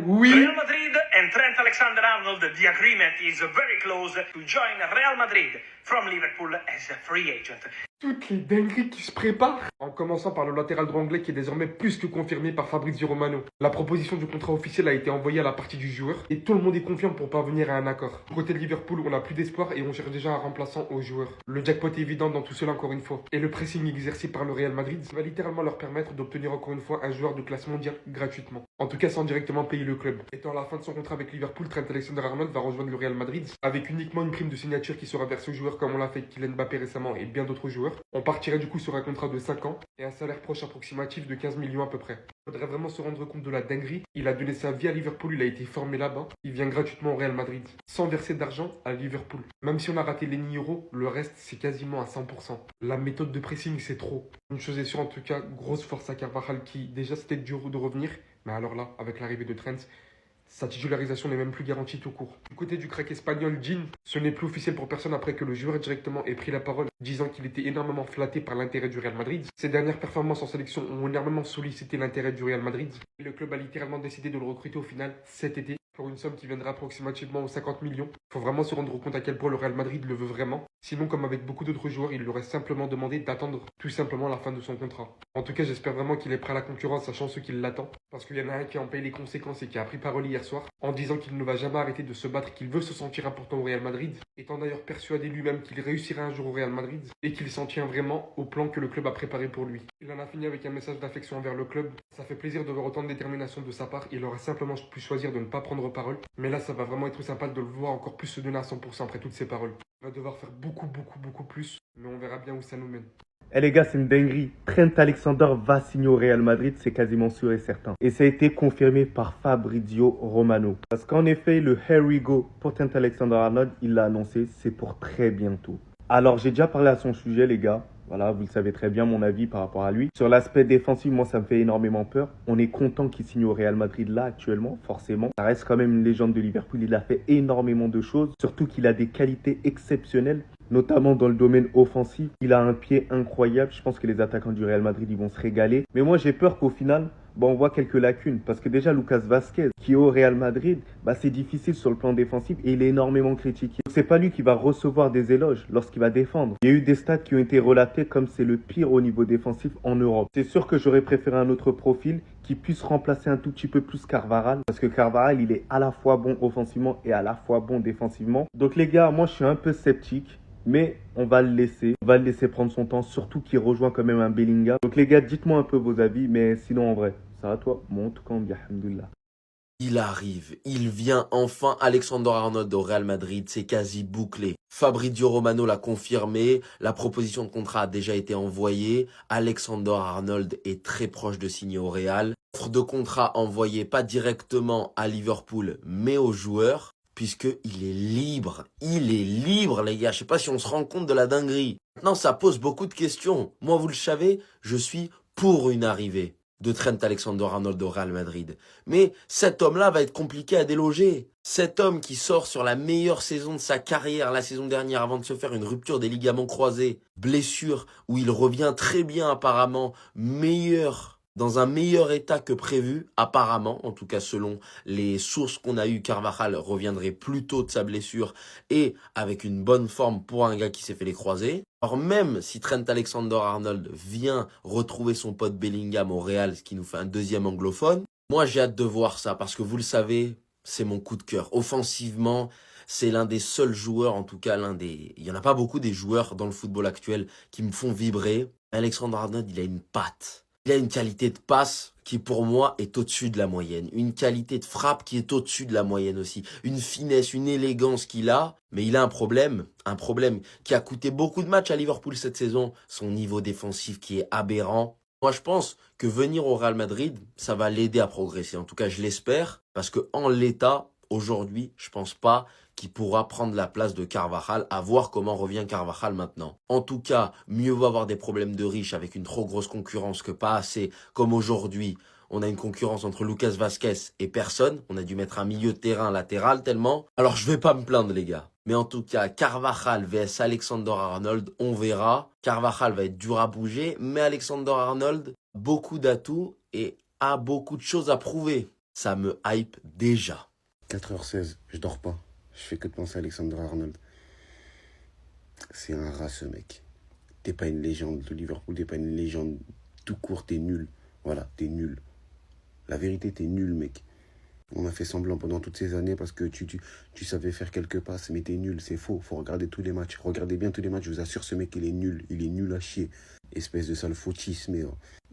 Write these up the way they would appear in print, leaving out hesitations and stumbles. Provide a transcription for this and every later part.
oui. Real Madrid and Trent Alexander-Arnold, the agreement is very close to join Real Madrid from Liverpool as a free agent. Toutes les dingueries qui se préparent. En commençant par le latéral droit anglais qui est désormais plus que confirmé par Fabrizio Romano. La proposition du contrat officiel a été envoyée à la partie du joueur et tout le monde est confiant pour parvenir à un accord. Côté de Liverpool, on n'a plus d'espoir et on cherche déjà un remplaçant au joueur. Le jackpot est évident dans tout cela encore une fois. Et le pressing exercé par le Real Madrid va littéralement leur permettre d'obtenir encore une fois un joueur de classe mondiale gratuitement. En tout cas sans directement payer le club. Étant à la fin de son contrat avec Liverpool, Trent Alexander-Arnold va rejoindre le Real Madrid avec uniquement une prime de signature qui sera versée au joueur comme on l'a fait avec Kylian Mbappé récemment et bien d'autres joueurs. On partirait du coup sur un contrat de 5 ans et un salaire proche approximatif de 15 millions à peu près. Il faudrait vraiment se rendre compte de la dinguerie. Il a donné sa vie à Liverpool, il a été formé là-bas. Il vient gratuitement au Real Madrid, sans verser d'argent à Liverpool. Même si on a raté les 9 euros, le reste c'est quasiment à 100%. La méthode de pressing c'est trop. Une chose est sûre en tout cas, grosse force à Carvajal qui déjà c'était dur de revenir. Mais alors là, avec l'arrivée de Trent, sa titularisation n'est même plus garantie tout court. Du côté du crack espagnol, Jean, ce n'est plus officiel pour personne après que le joueur directement ait pris la parole, disant qu'il était énormément flatté par l'intérêt du Real Madrid. Ses dernières performances en sélection ont énormément sollicité l'intérêt du Real Madrid. Et le club a littéralement décidé de le recruter au final cet été pour une somme qui viendra approximativement aux 50 millions. Il faut vraiment se rendre compte à quel point le Real Madrid le veut vraiment. Sinon, comme avec beaucoup d'autres joueurs, il lui aurait simplement demandé d'attendre tout simplement la fin de son contrat. En tout cas, j'espère vraiment qu'il est prêt à la concurrence, sachant ce qu'il l'attend. Parce qu'il y en a un qui en paye les conséquences et qui a pris parole hier soir en disant qu'il ne va jamais arrêter de se battre, qu'il veut se sentir important au Real Madrid, étant d'ailleurs persuadé lui-même qu'il réussira un jour au Real Madrid et qu'il s'en tient vraiment au plan que le club a préparé pour lui. Il en a fini avec un message d'affection envers le club. Ça fait plaisir de voir autant de détermination de sa part. Il aurait simplement pu choisir de ne pas prendre parole. Mais là, ça va vraiment être sympa de le voir encore plus se donner à 100% après toutes ces paroles. Il va devoir faire beaucoup plus, mais on verra bien où ça nous mène. Eh les gars, c'est une dinguerie. Trent Alexander va signer au Real Madrid, c'est quasiment sûr et certain. Et ça a été confirmé par Fabrizio Romano. Parce qu'en effet, le Here we go pour Trent Alexander-Arnold, il l'a annoncé, c'est pour très bientôt. Alors, j'ai déjà parlé à son sujet, les gars. Voilà, vous le savez très bien, mon avis par rapport à lui. Sur l'aspect défensif, moi, ça me fait énormément peur. On est content qu'il signe au Real Madrid là, actuellement, forcément. Ça reste quand même une légende de Liverpool. Il a fait énormément de choses. Surtout qu'il a des qualités exceptionnelles, notamment dans le domaine offensif. Il a un pied incroyable. Je pense que les attaquants du Real Madrid, ils vont se régaler. Mais moi, j'ai peur qu'au final, on voit quelques lacunes. Parce que déjà, Lucas Vazquez, qui est au Real Madrid, c'est difficile sur le plan défensif et il est énormément critiqué. C'est pas lui qui va recevoir des éloges lorsqu'il va défendre. Il y a eu des stats qui ont été relatés comme c'est le pire au niveau défensif en Europe. C'est sûr que j'aurais préféré un autre profil qui puisse remplacer un tout petit peu plus Carvajal. Parce que Carvajal, il est à la fois bon offensivement et à la fois bon défensivement. Donc les gars, moi je suis un peu sceptique. Mais on va le laisser. On va le laisser prendre son temps. Surtout qu'il rejoint quand même un Bellingham. Donc les gars, dites-moi un peu vos avis. Mais sinon en vrai, ça va toi? Bon, en tout cas, on dit alhamdoulilah. Il arrive, il vient enfin, Alexander-Arnold au Real Madrid, c'est quasi bouclé. Fabrizio Romano l'a confirmé, la proposition de contrat a déjà été envoyée, Alexander-Arnold est très proche de signer au Real. Offre de contrat envoyée pas directement à Liverpool, mais aux joueurs, puisqu'il est libre. Il est libre, les gars, je sais pas si on se rend compte de la dinguerie. Maintenant, ça pose beaucoup de questions. Moi, vous le savez, je suis pour une arrivée de Trent Alexander-Arnold au Real Madrid. Mais cet homme-là va être compliqué à déloger. Cet homme qui sort sur la meilleure saison de sa carrière la saison dernière avant de se faire une rupture des ligaments croisés, blessure où il revient très bien apparemment, dans un meilleur état que prévu, apparemment, en tout cas selon les sources qu'on a eues, Carvajal reviendrait plus tôt de sa blessure et avec une bonne forme pour un gars qui s'est fait les croisés. Alors même si Trent Alexander-Arnold vient retrouver son pote Bellingham au Real, ce qui nous fait un deuxième anglophone, moi j'ai hâte de voir ça parce que vous le savez, c'est mon coup de cœur. Offensivement, c'est l'un des seuls joueurs, en tout cas il y en a pas beaucoup des joueurs dans le football actuel qui me font vibrer. Alexander-Arnold, il a une patte. Il a une qualité de passe qui, pour moi, est au-dessus de la moyenne. Une qualité de frappe qui est au-dessus de la moyenne aussi. Une finesse, une élégance qu'il a. Mais il a un problème qui a coûté beaucoup de matchs à Liverpool cette saison. Son niveau défensif qui est aberrant. Moi, je pense que venir au Real Madrid, ça va l'aider à progresser. En tout cas, je l'espère. Parce que en l'état, aujourd'hui, je pense pas qu'il pourra prendre la place de Carvajal, à voir comment revient Carvajal maintenant. En tout cas, mieux vaut avoir des problèmes de riches avec une trop grosse concurrence que pas assez, comme aujourd'hui. On a une concurrence entre Lucas Vazquez et personne. On a dû mettre un milieu de terrain latéral tellement. Alors, je vais pas me plaindre, les gars. Mais en tout cas, Carvajal vs Alexander-Arnold, on verra. Carvajal va être dur à bouger, mais Alexander-Arnold, beaucoup d'atouts et a beaucoup de choses à prouver. Ça me hype déjà. 4h16, je dors pas. Je fais que de penser à Alexander-Arnold. C'est un rat, ce mec. T'es pas une légende de Liverpool, t'es pas une légende tout court, t'es nul. Voilà, t'es nul. La vérité, t'es nul, mec. On a fait semblant pendant toutes ces années parce que tu savais faire quelques passes, mais t'es nul, c'est faux. Faut regarder tous les matchs. Regardez bien tous les matchs, je vous assure, ce mec, il est nul. Il est nul à chier. Espèce de sale fautisme.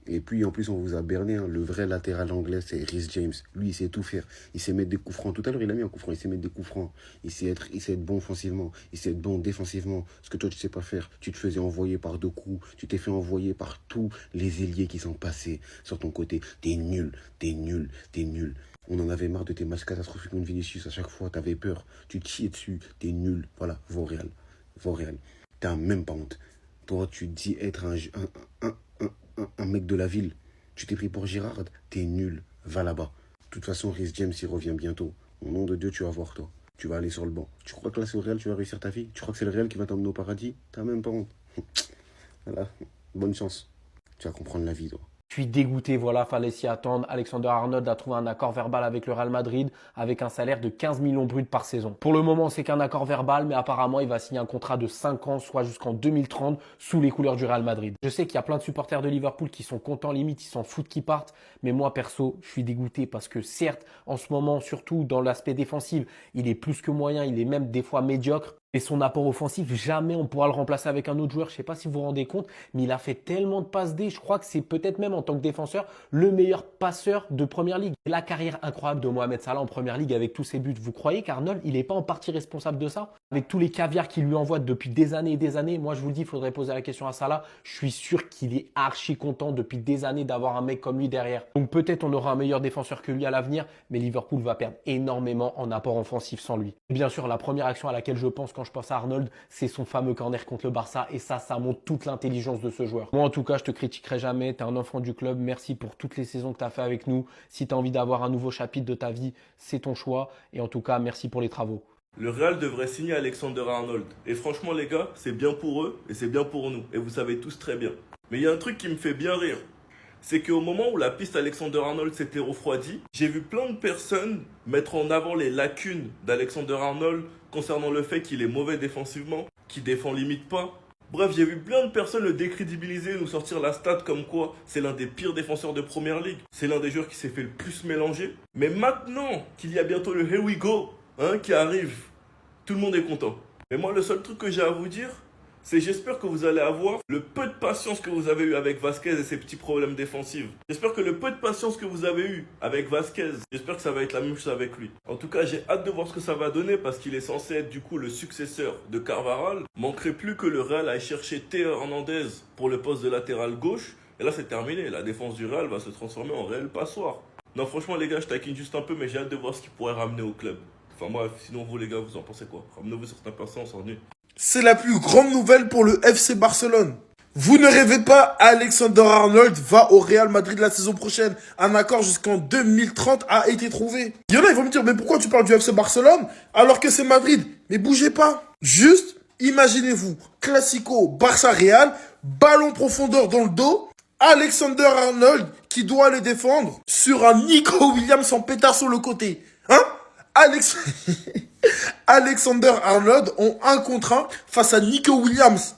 Et puis, en plus, on vous a berné. Hein. Le vrai latéral anglais, c'est Reece James. Lui, il sait tout faire. Il sait mettre des coups francs. Tout à l'heure, il a mis un coup franc. Il sait mettre des coups francs. Il sait être bon offensivement. Il sait être bon défensivement. Ce que toi, tu sais pas faire. Tu te faisais envoyer par 2 coups. Tu t'es fait envoyer par tous les ailiers qui sont passés sur ton côté. T'es nul. T'es nul. T'es nul. On en avait marre de tes matchs catastrophiques contre Vinicius. À chaque fois, t'avais peur. Tu te chiais dessus. T'es nul. Voilà. Va au Real. Va au Real. T'as même pas honte. Toi, tu dis être un mec de la ville. Tu t'es pris pour Girard, t'es nul, va là-bas. De toute façon, Reece James, il revient bientôt. Au nom de Dieu, tu vas voir, toi. Tu vas aller sur le banc. Tu crois que là, c'est au Real, tu vas réussir ta vie? Tu crois que c'est le Real qui va t'emmener au paradis? T'as même pas honte. Voilà, bonne chance. Tu vas comprendre la vie, toi. Je suis dégoûté, voilà, fallait s'y attendre. Alexander-Arnold a trouvé un accord verbal avec le Real Madrid avec un salaire de 15 millions bruts par saison. Pour le moment, c'est qu'un accord verbal, mais apparemment, il va signer un contrat de 5 ans, soit jusqu'en 2030, sous les couleurs du Real Madrid. Je sais qu'il y a plein de supporters de Liverpool qui sont contents, limite, ils s'en foutent qu'ils partent. Mais moi, perso, je suis dégoûté parce que certes, en ce moment, surtout dans l'aspect défensif, il est plus que moyen, il est même des fois médiocre. Et son apport offensif, jamais on pourra le remplacer avec un autre joueur. Je ne sais pas si vous vous rendez compte, mais il a fait tellement de passes D. Je crois que c'est peut-être même en tant que défenseur le meilleur passeur de Première Ligue. La carrière incroyable de Mohamed Salah en Première Ligue avec tous ses buts. Vous croyez qu'Arnold, il n'est pas en partie responsable de ça? Avec tous les caviars qu'il lui envoie depuis des années et des années, moi je vous le dis, il faudrait poser la question à Salah. Je suis sûr qu'il est archi content depuis des années d'avoir un mec comme lui derrière. Donc peut-être on aura un meilleur défenseur que lui à l'avenir, mais Liverpool va perdre énormément en apport offensif sans lui. Et bien sûr, la première action à laquelle je pense quand je pense à Arnold, c'est son fameux corner contre le Barça. Et ça montre toute l'intelligence de ce joueur. Moi, en tout cas, je te critiquerai jamais. Tu es un enfant du club. Merci pour toutes les saisons que tu as fait avec nous. Si tu as envie d'avoir un nouveau chapitre de ta vie, c'est ton choix. Et en tout cas, merci pour les travaux. Le Real devrait signer Alexander-Arnold. Et franchement, les gars, c'est bien pour eux et c'est bien pour nous. Et vous savez tous très bien. Mais il y a un truc qui me fait bien rire. C'est qu'au moment où la piste Alexander-Arnold s'était refroidie, j'ai vu plein de personnes mettre en avant les lacunes d'Alexander-Arnold concernant le fait qu'il est mauvais défensivement, qu'il défend limite pas. Bref, j'ai vu plein de personnes le décrédibiliser, nous sortir la stat comme quoi c'est l'un des pires défenseurs de Première Ligue. C'est l'un des joueurs qui s'est fait le plus mélanger. Mais maintenant qu'il y a bientôt le Here We Go qui arrive, tout le monde est content. Mais moi, le seul truc que j'ai à vous dire, c'est j'espère que vous allez avoir le peu de patience que vous avez eu avec Vasquez et ses petits problèmes défensifs. J'espère que le peu de patience que vous avez eu avec Vasquez, j'espère que ça va être la même chose avec lui. En tout cas, j'ai hâte de voir ce que ça va donner parce qu'il est censé être du coup le successeur de Carvajal. Manquerait plus que le Real aille chercher Théo Hernandez pour le poste de latéral gauche. Et là, c'est terminé. La défense du Real va se transformer en réel passoire. Non, franchement, les gars, je taquine juste un peu, mais j'ai hâte de voir ce qu'il pourrait ramener au club. Enfin, moi, sinon, vous, les gars, vous en pensez quoi? Ramenez-vous certains personnes, on s'ennuie. C'est la plus grande nouvelle pour le FC Barcelone. Vous ne rêvez pas, Alexander-Arnold va au Real Madrid la saison prochaine. Un accord jusqu'en 2030 a été trouvé. Il y en a, ils vont me dire, mais pourquoi tu parles du FC Barcelone alors que c'est Madrid? Mais bougez pas. Juste, imaginez-vous, Classico, Barça-Real, ballon profondeur dans le dos, Alexander-Arnold qui doit les défendre sur un Nico Williams en pétard sur le côté. Hein? Alexander-Arnold en 1 contre 1 face à Nico Williams.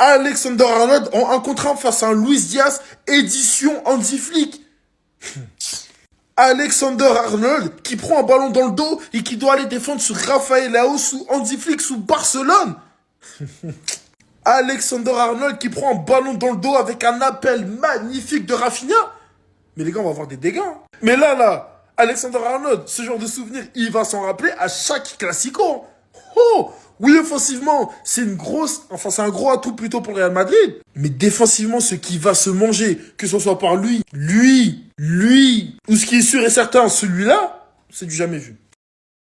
Alexander-Arnold en 1 contre 1 face à un Luis Diaz édition Hansi Flick. Alexander-Arnold qui prend un ballon dans le dos et qui doit aller défendre sur Rafael Leao sous Hansi Flick sous Barcelone. Alexander-Arnold qui prend un ballon dans le dos avec un appel magnifique de Rafinha. Mais les gars, on va avoir des dégâts. Hein. Mais là, Alexander-Arnold, ce genre de souvenir, il va s'en rappeler à chaque Classico. Oh, oui, offensivement, c'est un gros atout plutôt pour le Real Madrid. Mais défensivement, ce qui va se manger, que ce soit par lui, ou ce qui est sûr et certain, celui-là, c'est du jamais vu.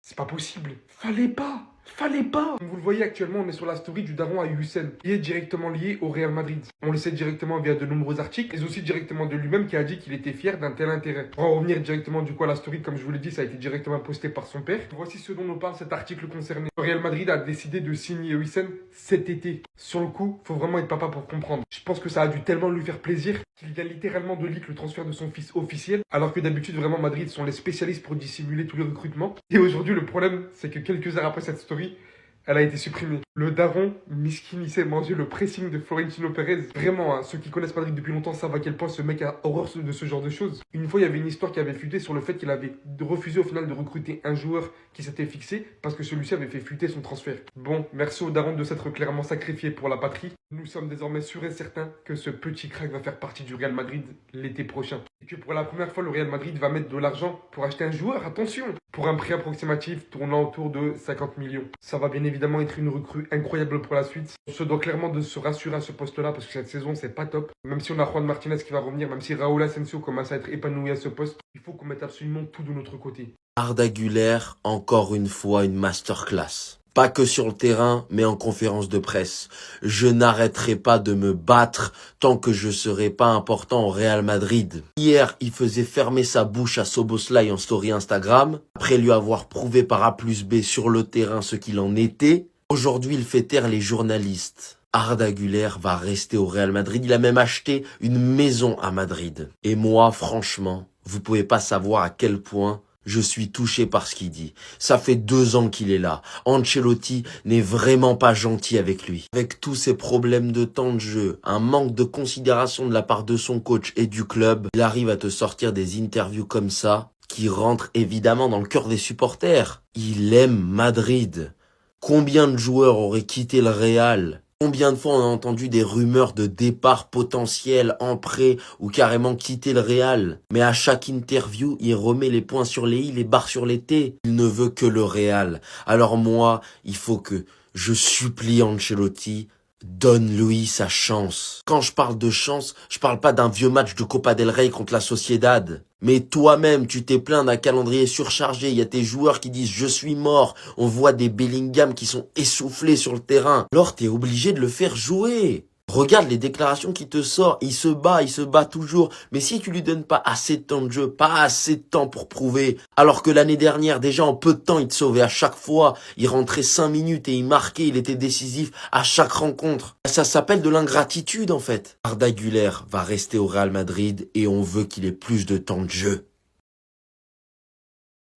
C'est pas possible. Fallait pas. Fallait pas. Comme vous le voyez actuellement, on est sur la story du daron à Hussein, qui est directement lié au Real Madrid. On le sait directement via de nombreux articles, mais aussi directement de lui-même qui a dit qu'il était fier d'un tel intérêt. Pour en revenir directement du coup à la story, comme je vous l'ai dit, ça a été directement posté par son père. Voici ce dont nous parle cet article concerné. Le Real Madrid a décidé de signer Hussein cet été. Sur le coup, faut vraiment être papa pour comprendre. Je pense que ça a dû tellement lui faire plaisir qu'il vient littéralement de leak le transfert de son fils officiel, alors que d'habitude vraiment Madrid sont les spécialistes pour dissimuler tous les recrutements. Et aujourd'hui le problème c'est que quelques heures après cette story, elle a été supprimée. Le daron, miskin, il s'est mangé le pressing de Florentino Pérez. Vraiment, hein, ceux qui connaissent Madrid depuis longtemps savent à quel point ce mec a horreur de ce genre de choses. Une fois, il y avait une histoire qui avait fuité sur le fait qu'il avait refusé au final de recruter un joueur qui s'était fixé parce que celui-ci avait fait fuiter son transfert. Bon, merci au daron de s'être clairement sacrifié pour la patrie. Nous sommes désormais sûrs et certains que ce petit crack va faire partie du Real Madrid l'été prochain. Et que pour la première fois, le Real Madrid va mettre de l'argent pour acheter un joueur, attention, pour un prix approximatif tournant autour de 50 millions. Ça va bien évidemment être une recrue incroyable pour la suite. On se doit clairement de se rassurer à ce poste-là parce que cette saison, c'est pas top. Même si on a Juan Martinez qui va revenir, même si Raúl Asensio commence à être épanoui à ce poste, il faut qu'on mette absolument tout de notre côté. Arda Güler, encore une fois une masterclass. Pas que sur le terrain, mais en conférence de presse. Je n'arrêterai pas de me battre tant que je serai pas important au Real Madrid. Hier, il faisait fermer sa bouche à Szoboszlai en story Instagram, après lui avoir prouvé par A plus B sur le terrain ce qu'il en était. Aujourd'hui, il fait taire les journalistes. Arda Güler va rester au Real Madrid. Il a même acheté une maison à Madrid. Et moi, franchement, vous pouvez pas savoir à quel point je suis touché par ce qu'il dit. Ça fait 2 ans qu'il est là. Ancelotti n'est vraiment pas gentil avec lui. Avec tous ses problèmes de temps de jeu, un manque de considération de la part de son coach et du club, il arrive à te sortir des interviews comme ça, qui rentrent évidemment dans le cœur des supporters. Il aime Madrid. Combien de joueurs auraient quitté le Real ? Combien de fois on a entendu des rumeurs de départ potentiel en prêt ou carrément quitter le Real? Mais à chaque interview, il remet les points sur les i, les barres sur les t. Il ne veut que le Real. Alors moi, il faut que je supplie Ancelotti, donne-lui sa chance. Quand je parle de chance, je parle pas d'un vieux match de Copa del Rey contre la Sociedad. Mais toi-même, tu t'es plaint d'un calendrier surchargé. Il y a tes joueurs qui disent « je suis mort ». On voit des Bellingham qui sont essoufflés sur le terrain. Alors t'es obligé de le faire jouer. Regarde les déclarations qu'il te sort. Il se bat toujours. Mais si tu lui donnes pas assez de temps de jeu, pas assez de temps pour prouver, alors que l'année dernière, déjà en peu de temps, il te sauvait à chaque fois. Il rentrait 5 minutes et il marquait, il était décisif à chaque rencontre. Ça s'appelle de l'ingratitude en fait. Arda Güler va rester au Real Madrid et on veut qu'il ait plus de temps de jeu.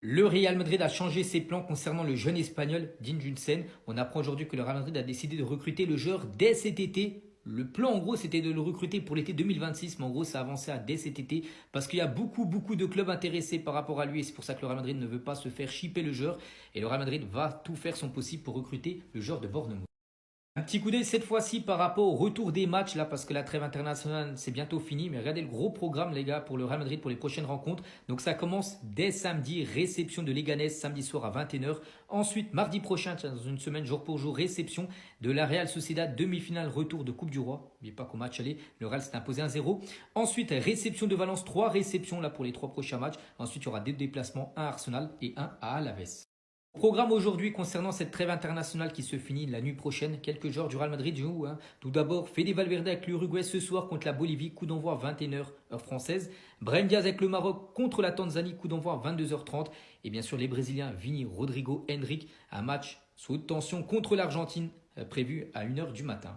Le Real Madrid a changé ses plans concernant le jeune espagnol Dean Huijsen. On apprend aujourd'hui que le Real Madrid a décidé de recruter le joueur dès cet été. Le plan en gros c'était de le recruter pour l'été 2026, mais en gros ça avançait dès cet été parce qu'il y a beaucoup de clubs intéressés par rapport à lui et c'est pour ça que le Real Madrid ne veut pas se faire shipper le joueur et le Real Madrid va tout faire son possible pour recruter le joueur de Bournemouth. Un petit coup d'œil cette fois-ci par rapport au retour des matchs là parce que la trêve internationale c'est bientôt fini, mais regardez le gros programme les gars pour le Real Madrid pour les prochaines rencontres. Donc ça commence dès samedi, réception de Leganés samedi soir à 21h. Ensuite mardi prochain, dans une semaine jour pour jour, réception de la Real Sociedad, demi-finale retour de Coupe du Roi. N'oubliez pas qu'au match aller, le Real s'est imposé 1-0. Ensuite réception de Valence, 3 réceptions là pour les 3 prochains matchs. Ensuite il y aura 2 déplacements, un à Arsenal et un à Alaves. Programme aujourd'hui concernant cette trêve internationale qui se finit la nuit prochaine. Quelques joueurs du Real Madrid jouent. Tout d'abord, Fede Valverde avec l'Uruguay ce soir contre la Bolivie, coup d'envoi 21h heure française. Brahim Diaz avec le Maroc contre la Tanzanie, coup d'envoi 22h30. Et bien sûr les Brésiliens Vini, Rodrigo, Endrick, un match sous haute tension contre l'Argentine prévu à 1h du matin.